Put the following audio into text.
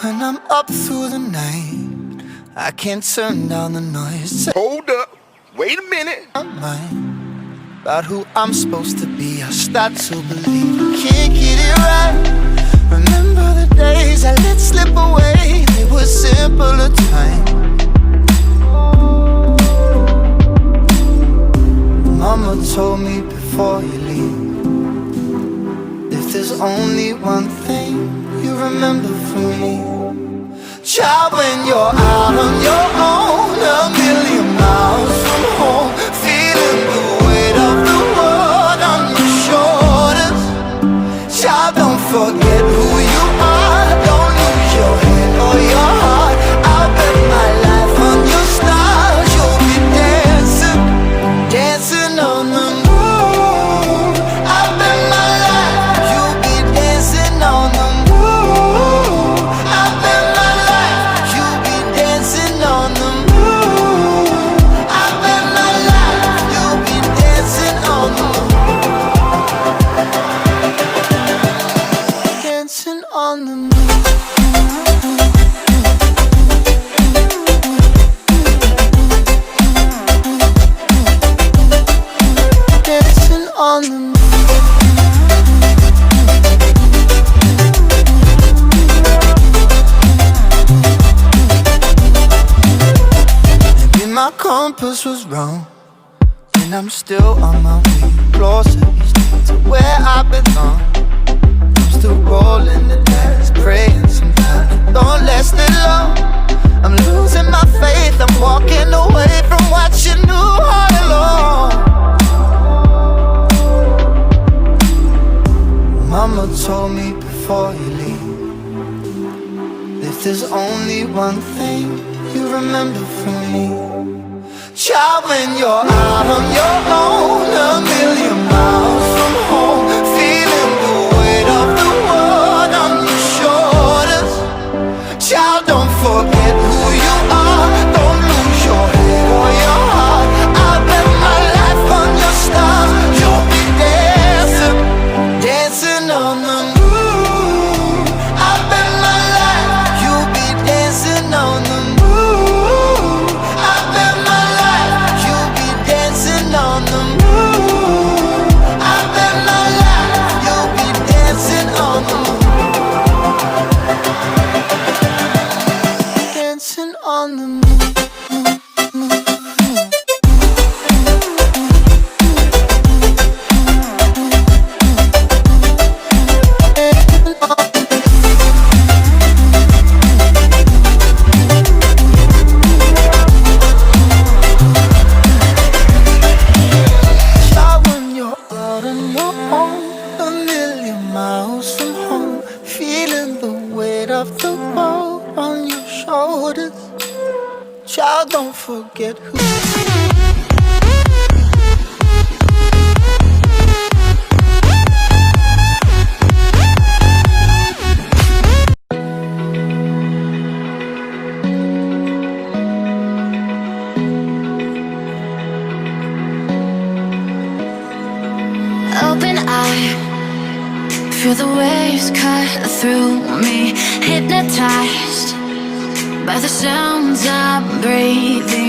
When I'm up through the night, I can't turn down the noise. Hold up, wait a minute. My mind about who I'm supposed to be, I start to believe I can't get it right. Remember the days I let slip away, they were simpler times. Mama told me before you leave, if there's only one thing you remember from me, child, when you're out on your own, a million miles from home, feeling the weight of the world on your shoulders. Child, don't forget who you are, don't lose your head or your heart. I'll bet my life on your stars, you'll be dancing, dancing on the moon. I'll bet my life, you'll be dancing on the moon. I'll bet my life, you'll be dancing on the moon. I'll bet my life, you'll be dancing on the moon. Dancing on the moon. Dancing on the moon. Maybe my compass was wrong, and I'm still on my way closer to where I belong. I'm still rolling the dice, praying sometimes don't last it long. I'm losing my faith, I'm walking away from what you knew all along. Mama told me before you leave, if there's only one thing you remember from me, child, when you're out on your own, a million miles from home, feeling the weight of the world on your shoulders. Child, don't forget who you are, don't lose your head or your heart. I'll bet my life on your stars, you'll be dancing, dancing on the moon. I'll bet my life, you'll be dancing on the moon. I'll bet my life, you'll be dancing on the moon. I'll bet my life, you'll be dancing on the moon. Dancing on the moon. Child, when you're out on your own, a million miles from home, feeling the weight of the world on your shoulders. Child, don't forget who. Open eye, feel the waves cut through me, hypnotized by the sounds I'm breathing